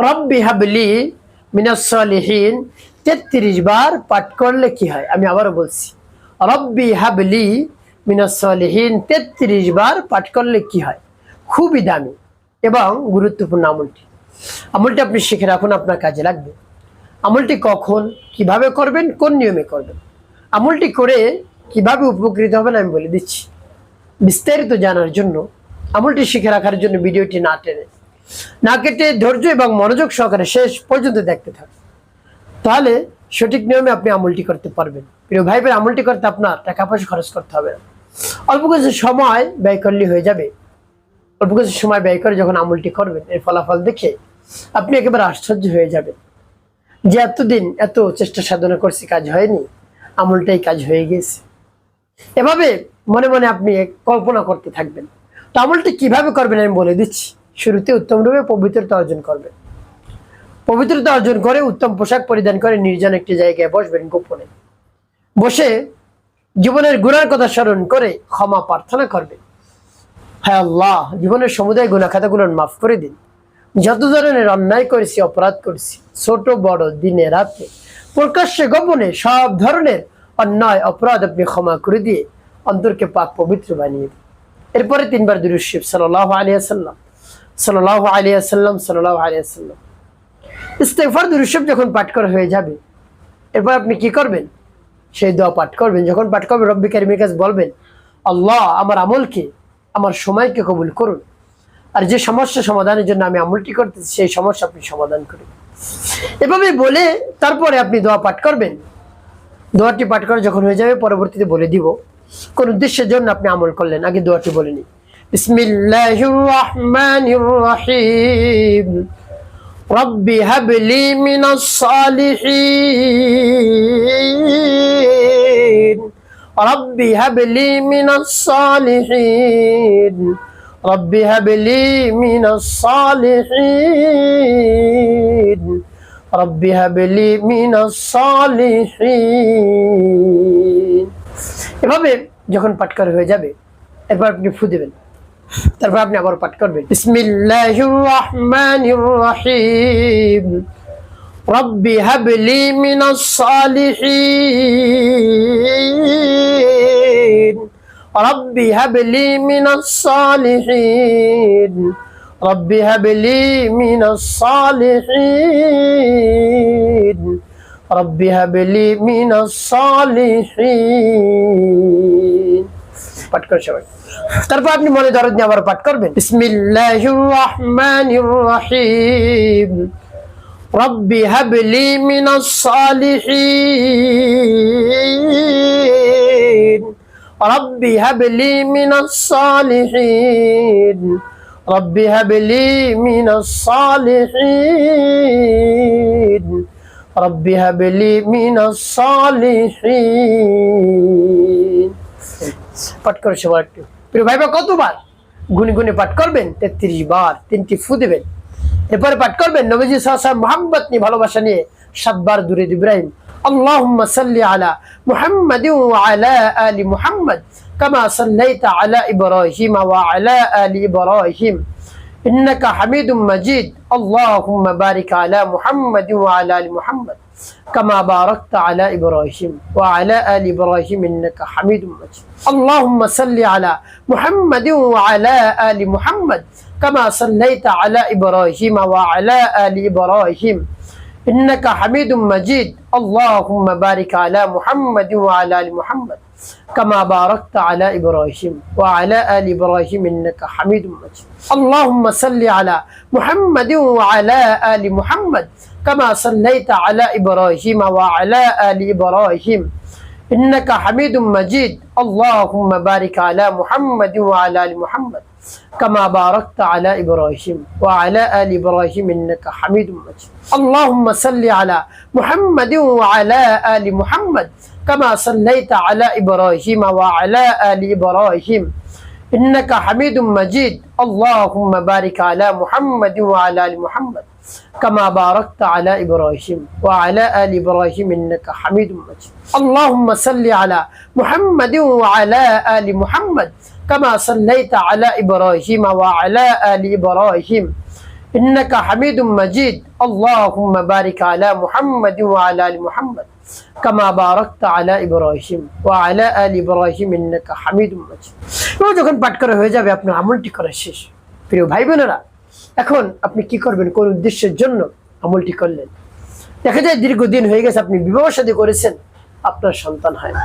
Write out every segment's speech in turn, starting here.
রব্বি হাবলি মিনাস সালিহিন 33 বার পাঠ করলে কি হয়? আমি আবারও বলছি, রব্বি হাবলি মিনাস সালিহিন 33 বার পাঠ করলে কি হয়? খুবই দামি এবং গুরুত্বপূর্ণ আমলটি। আমলটি আপনি শিখে রাখুন, আপনার কাজে লাগবে। আমলটি কখন, কিভাবে করবেন, কোন নিয়মে করবেন, আমলটি করে কিভাবে উপকৃত হবেন আমি বলে দিচ্ছি। বিস্তারিত জানার জন্য, আমলটি শিখে রাখার জন্য ভিডিওটি না টেনে, না কেটে ধৈর্য এবং মনোযোগ সহকারে শেষ পর্যন্ত দেখতে থাকুন, তাহলে সঠিক নিয়মে আপনি আমলটি করতে পারবেন। প্রিয় ভাই বোন, আমলটি করতে আপনার টাকা পয়সা খরচ করতে হবে না, অল্প কিছু সময় ব্যয় করলে হয়ে যাবে। অল্প কিছু সময় ব্যয় করে যখন আমলটি করবেন, এর ফলাফল দেখে আপনি একেবারে আশ্চর্য হয়ে যাবেন যে এতদিন এত চেষ্টা সাধনা করছি, কাজ হয়নি, আমলটাই কাজ হয়ে গেছে। এভাবে মনে মনে আপনি কল্পনা করতে থাকবেন। তো আমলটি কিভাবে করবেন আমি বলে দিচ্ছি। শুরুতে উত্তম রূপে পবিত্রতা অর্জন করবেন। পবিত্রতা অর্জন করে উত্তম পোশাক পরিধান করে নির্জন একটি জায়গায় বসবেন। গোপনে বসে জীবনের গুনার কথা স্মরণ করে ক্ষমা প্রার্থনা করবেন। হ্যাঁ আল্লাহ, জীবনের সমুদায় গুনাহ খাতাগুলো মাফ করে দিন। যত ধরনের অন্যায় করেছি, অপরাধ করেছি, ছোট বড়, দিনে রাতে, প্রকাশ্যে গোপনে, সব ধরনের অন্যায় অপরাধ আপনি ক্ষমা করে দিয়ে অন্তরকে পাক পবিত্র বানিয়ে দিন। এরপরে 3 বার দুরূদ শরীফ সাল্লাল্লাহু আলাইহি ওয়াসাল্লাম, সাল্লাল্লাহু আলাইহি ওয়াসাল্লাম, সাল্লাল্লাহু আলাইহি ওয়াসাল্লাম। ইস্তেগফার দুরূদ শরীফ যখন পাঠ করা হয়ে যাবে, এরপর আপনি কি করবেন? সেই দোয়া পাঠ করবেন। যখন পাঠ করবেন, রব্বি কারীমের কাছে বলবেন, আল্লাহ আমার আমলকে, আমার সময়কে কবুল করুন, আর যে সমস্যা সমাধানের জন্য আমি আমলটি করতেছি সেই সমস্যা আপনি সমাধান করুন। এভাবে বলে তারপরে আপনি দোয়া পাঠ করবেন। দোয়াটি পাঠ করা যখন হয়ে যাবে, পরবর্তীতে বলে দিব কোন উদ্দেশ্যের জন্য আপনি আমল করলেন। আগে দোয়াটি বলে নিই। বিসমিল্লাহির রাহমানির রাহিম। রব্বি হাবলি মিনাস সালিহিন। রব্বি হাবলি মিনাস সালিহিন। রব্বি হাবলি মিনাস সালিহিন। রব্বি হাবলি মিনাস সালিহিন। এভাবে যখন পাঠ করা হয়ে যাবে, এরপর আপনি ফু দেবেন। তারপর আপনি আবার পাঠ করবেন, বিসমিল্লাহির রাহমানির রাহিম। রব্বি হাবলি মিনাস সালিহিন। রব্বি হাবলি মিনাস সালিহিন। রব্বি হাবলি মিনাস সালিহিন। রব্বি হাবলি মিনাস সালিহিন। পাঠ করে সবাই। তারপর আপনি মনে দরদ নিয়ে আবার পাঠ করবেন, বিসমিল্লাহির রাহমানির রাহিম। রব্বি হাবলি মিনাস সালিহিন। রব্বি হাবলি মিনাস সালিহিন। রব্বি হাবলি মিনাস সালিহিন। রব্বি হাবলি মিনাস সালিহিন। পাঠ করে সবার একটু। প্রিয় ভাই বোন, কতবার গুনে গুনে পাঠ করবেন? 33 বার, 3টি ফু দেবেন। এরপরে পাঠ করবেন নবীজি সাল্লাল্লাহু আলাইহি ওয়াসাল্লাম মুহাম্মদ নিয়ে, ভালোবাসা নিয়ে 7 বার দুরূদ ইব্রাহিম। আল্লাহুম্মা সাল্লি আলা মুহাম্মাদিন ওয়া আলা আলি মুহাম্মদ কামা সাল্লাইতা আলা ইব্রাহিম ওয়া আলা আলি ইব্রাহিম ইন্নাকা হামিদুম মাজিদ। আল্লাহুম্মা বারিক আলা মুহাম্মাদিন ওয়া আলা আলি মুহাম্মদ কামা বারাকতা আলা ইব্রাহিম ওয়া আলা আলি ইব্রাহিম ইন্নাকা হামিদুম মাজিদ। আল্লাহুম্মা সাল্লি আলা মুহাম্মাদিন ওয়া আলা আলি মুহাম্মদ কামা সাল্লাইতা আলা ইব্রাহিম ওয়া আলা আলি ইব্রাহিম ইন্নাকা হামিদুম মাজিদ। আল্লাহুম্মা বারিক আলা মুহাম্মাদিন ওয়া আলা আলি মুহাম্মদ কামা বারাকতা আলা ইব্রাহিম ওয়া আলা আলি ইব্রাহিম ইন্নাকা হামিদুম মাজিদ। আল্লাহুম্মা সাল্লি আলা মুহাম্মাদিন ওয়া আলা আলি মুহাম্মদ কামা সাল্লাইতা আলা ইব্রাহিম ওয়া আলা আলি ইব্রাহিম ইন্নাকা হামিদুম মাজিদ। আল্লাহুম্মা বারিক আলা মুহাম্মাদিন ওয়া আলা আলি মুহাম্মদ কামা বারাকতা আলা ইব্রাহিম ওয়া আলা আলি ইব্রাহিম ইন্নাকা হামিদুম মাজিদ। আল্লাহুম্মা সাল্লি আলা মুহাম্মাদিন ওয়া আলা আলি মুহাম্মদ কামা সাল্লাইতা আলা ইব্রাহিম ওয়া আলা আলি ইব্রাহিম ইন্নাকা হামিদুম মাজিদ। আল্লাহুম্মা বারিক আলা মুহাম্মাদিন ওয়া আলা আলি মুহাম্মদ কামা বারাকতা আলা ইব্রাহিম ওয়া আলা আলি ইব্রাহিম ইন্নাকা হামিদুম মাজিদ। আল্লাহুম্মা সাল্লি আলা মুহাম্মাদিন ওয়া আলা আলি মুহাম্মদ কামা সাল্লাইতা আলা ইব্রাহিম ওয়া আলা আলি ইব্রাহিম ইন্নাকা হামিদুম মাজিদ আল্লাহুম্মা বারিক আলা মুহাম্মাদ ওয়া আলা আলি মুহাম্মাদ কামা বারাকতা আলা ইব্রাহিম ওয়া আলা আলি ইব্রাহিম ইন্নাকা হামিদুম মাজিদ। এবার যখন পাঠ করা হয়ে যাবে আপনার আমলটি করা শেষ। প্রিয় ভাই বোনেরা, এখন আপনি কি করবেন? কোন উদ্দেশ্যের জন্য আমলটি করলেন? দেখা যায় দীর্ঘদিন হয়ে গেছে, আপনি বিবাহ শাদী করেছেন, আপনার সন্তান হয় না।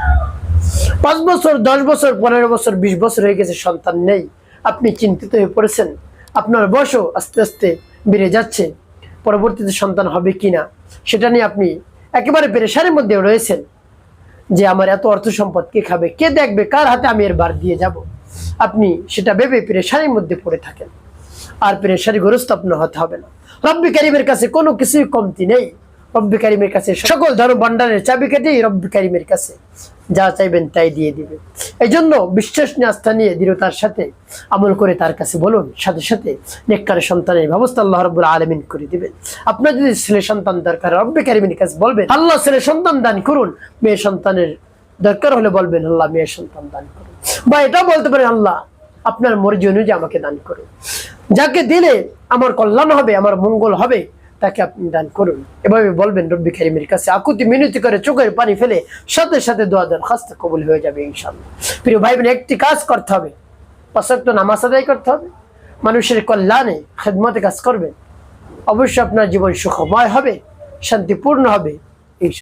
5 বছর, 10 বছর, 15 বছর, 20 বছর হয়ে গেছে, সন্তান নেই। আপনি চিন্তিত হয়ে পড়েছেন, আপনার বয়সও আস্তে আস্তে বেড়ে যাচ্ছে, পরবর্তীতে সন্তান হবে কিনা সেটা নিয়ে আপনি একেবারে পেরেশানির মধ্যে রয়েছেন, যে আমার এত অর্থ সম্পদ কে খাবে, কে দেখবে, কার হাতে আমি এর বার দিয়ে যাব। আপনি সেটা ভেবে পেরেশানির মধ্যে পড়ে থাকেন। আর পেরেশানিগ্রস্ত আপনার হতে হবে না। রব্বি কারিমের কাছে কোনো কিছুই কমতি নেই। রব্বি কারিমের কাছে সকল ধর্ম ভান্ডারের চাবিকাঠি রব্বি কারিমের কাছে, যা চাইবেন তাই দিয়ে দিবে। এই জন্য বিশ্বাস নিয়ে, আস্থা নিয়ে, দৃঢ়তার সাথে আমল করে তার কাছে বলুন, সাথে সাথে নেককার সন্তানের ব্যবস্থা আল্লাহ রাব্বুল আলামিন করে দিবেন। আপনার যদি ছেলে সন্তান দরকার, রব্বি কারিমের কাছে বলবেন আল্লাহ ছেলে সন্তান দান করুন। মেয়ে সন্তানের দরকার হলে বলবেন আল্লাহ মেয়ে সন্তান দান করুন। বা এটাও বলতে পারেন আল্লাহ আপনার মর্জি অনুযায়ী আমাকে দান করুন। যাকে দিলে আমার কল্যাণ হবে, আমার মঙ্গল হবে, তাকে আপনি দান করুন। এভাবে বলবেন রব্বি কারিমের কাছে, আকুতি মিনতি করে চোখের পানি ফেলে সাথে সাথে দোয়া দরখাস্ত কবুল হয়ে যাবে ইনশাআল্লাহ। প্রিয় ভাই বোন, একটি কাজ করতে হবে, 5 ওয়াক্ত নামাজ আদায় করতে হবে, মানুষের কল্যাণে খেদমতে কাজ করবেন। অবশ্যই আপনার জীবন সুখময় হবে, শান্তিপূর্ণ হবে।